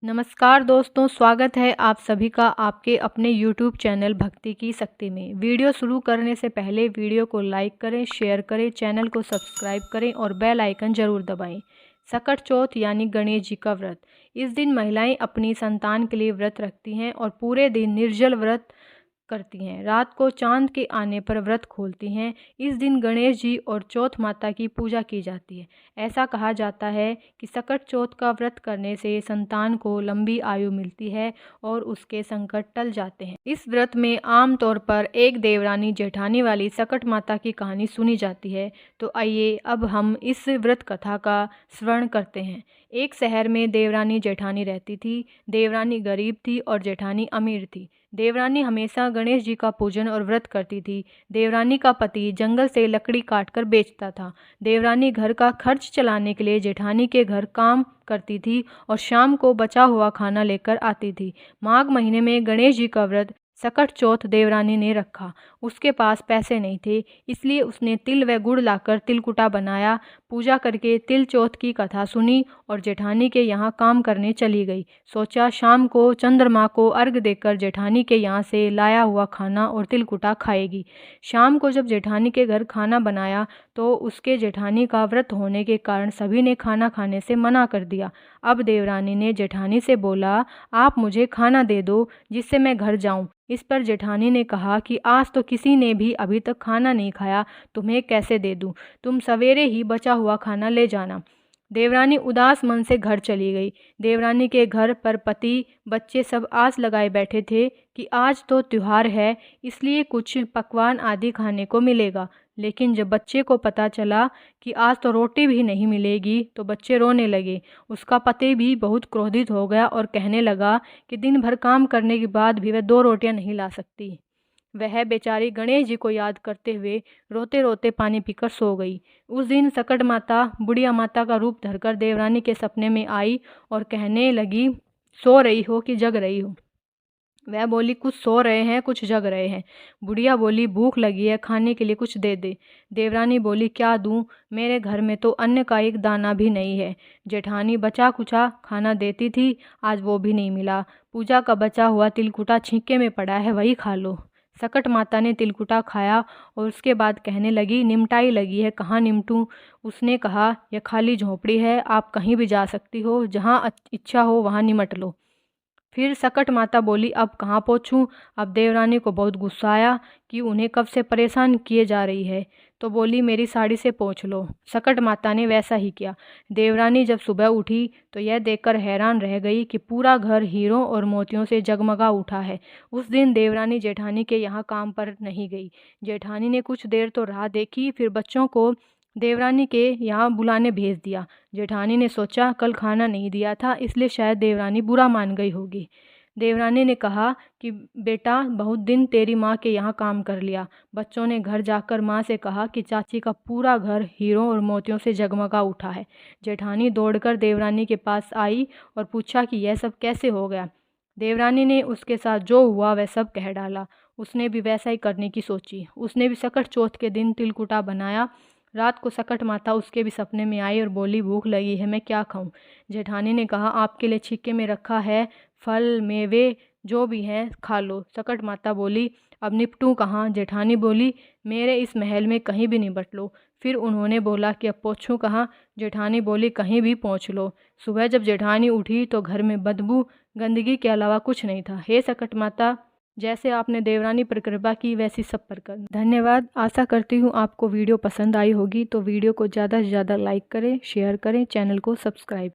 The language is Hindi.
नमस्कार दोस्तों, स्वागत है आप सभी का आपके अपने YouTube चैनल भक्ति की शक्ति में। वीडियो शुरू करने से पहले वीडियो को लाइक करें, शेयर करें, चैनल को सब्सक्राइब करें और बेल आइकन ज़रूर दबाएं। सकट चौथ यानी गणेश जी का व्रत। इस दिन महिलाएं अपनी संतान के लिए व्रत रखती हैं और पूरे दिन निर्जल व्रत करती हैं। रात को चांद के आने पर व्रत खोलती हैं। इस दिन गणेश जी और चौथ माता की पूजा की जाती है। ऐसा कहा जाता है कि सकट चौथ का व्रत करने से संतान को लंबी आयु मिलती है और उसके संकट टल जाते हैं। इस व्रत में आम तौर पर एक देवरानी जेठानी वाली सकट माता की कहानी सुनी जाती है। तो आइए अब हम इस व्रत कथा का श्रवण करते हैं। एक शहर में देवरानी जेठानी रहती थी। देवरानी गरीब थी और जेठानी अमीर थी। देवरानी हमेशा गणेश जी का पूजन और व्रत करती थी। देवरानी का पति जंगल से लकड़ी काटकर बेचता था। देवरानी घर का खर्च चलाने के लिए जेठानी के घर काम करती थी और शाम को बचा हुआ खाना लेकर आती थी। माघ महीने में गणेश जी का व्रत सकट चौथ देवरानी ने रखा। उसके पास पैसे नहीं थे, इसलिए उसने तिल व गुड़ लाकर तिलकुटा बनाया। पूजा करके तिल चौथ की कथा सुनी और जेठानी के यहाँ काम करने चली गई। सोचा शाम को चंद्रमा को अर्घ देकर जेठानी के यहाँ से लाया हुआ खाना और तिलकुटा खाएगी। शाम को जब जेठानी के घर खाना बनाया तो उसके जेठानी का व्रत होने के कारण सभी ने खाना खाने से मना कर दिया। अब देवरानी ने जेठानी से बोला, आप मुझे खाना दे दो जिससे मैं घर जाऊं। इस पर जेठानी ने कहा कि आज तो किसी ने भी अभी तक खाना नहीं खाया, तुम्हें कैसे दे दूं? तुम सवेरे ही बचा हुआ खाना ले जाना। देवरानी उदास मन से घर चली गई। देवरानी के घर पर पति बच्चे सब आस लगाए बैठे थे कि आज तो त्योहार है, इसलिए कुछ पकवान आदि खाने को मिलेगा। लेकिन जब बच्चे को पता चला कि आज तो रोटी भी नहीं मिलेगी तो बच्चे रोने लगे। उसका पति भी बहुत क्रोधित हो गया और कहने लगा कि दिन भर काम करने के बाद भी वह 2 रोटियां नहीं ला सकती। वह बेचारी गणेश जी को याद करते हुए रोते रोते पानी पीकर सो गई। उस दिन सकट माता बुढ़िया माता का रूप धरकर देवरानी के सपने में आई और कहने लगी, सो रही हो कि जग रही हो? वह बोली, कुछ सो रहे हैं, कुछ जग रहे हैं। बुढ़िया बोली, भूख लगी है, खाने के लिए कुछ दे दे। देवरानी बोली, क्या दूं? मेरे घर में तो अन्न का एक दाना भी नहीं है। जेठानी बचा कुचा खाना देती थी, आज वो भी नहीं मिला। पूजा का बचा हुआ तिलकुटा छींके में पड़ा है, वही खा लो। सकट माता ने तिलकुटा खाया और उसके बाद कहने लगी, निमटाई लगी है, कहाँ निमटूं? उसने कहा, यह खाली झोपड़ी है, आप कहीं भी जा सकती हो, जहाँ इच्छा हो वहाँ निमट लो। फिर सकट माता बोली, अब कहाँ पहुँचूं? अब देवरानी को बहुत गुस्सा आया कि उन्हें कब से परेशान किए जा रही है, तो बोली, मेरी साड़ी से पोंछ लो। सकट माता ने वैसा ही किया। देवरानी जब सुबह उठी तो यह देखकर हैरान रह गई कि पूरा घर हीरों और मोतियों से जगमगा उठा है। उस दिन देवरानी जेठानी के यहाँ काम पर नहीं गई। जेठानी ने कुछ देर तो राह देखी, फिर बच्चों को देवरानी के यहाँ बुलाने भेज दिया। जेठानी ने सोचा कल खाना नहीं दिया था, इसलिए शायद देवरानी बुरा मान गई होगी। देवरानी ने कहा कि बेटा, बहुत दिन तेरी माँ के यहाँ काम कर लिया। बच्चों ने घर जाकर माँ से कहा कि चाची का पूरा घर हीरों और मोतियों से जगमगा उठा है। जेठानी दौड़कर देवरानी के पास आई और पूछा कि यह सब कैसे हो गया। देवरानी ने उसके साथ जो हुआ वह सब कह डाला। उसने भी वैसा ही करने की सोची। उसने भी सकट चौथ के दिन तिलकुटा बनाया। रात को सकट माता उसके भी सपने में आई और बोली, भूख लगी है, मैं क्या खाऊं? जेठानी ने कहा, आपके लिए छिक्के में रखा है, फल मेवे जो भी हैं खा लो। सकट माता बोली, अब निपटूं कहाँ? जेठानी बोली, मेरे इस महल में कहीं भी निपट लो। फिर उन्होंने बोला कि अब पहुँचूं कहाँ? जेठानी बोली, कहीं भी पहुँच लो। सुबह जब जेठानी उठी तो घर में बदबू गंदगी के अलावा कुछ नहीं था। हे सकट माता, जैसे आपने देवरानी पर कृपा की वैसी सब पर कर। धन्यवाद। आशा करती हूँ आपको वीडियो पसंद आई होगी, तो वीडियो को ज़्यादा से ज़्यादा लाइक करें, शेयर करें, चैनल को सब्सक्राइब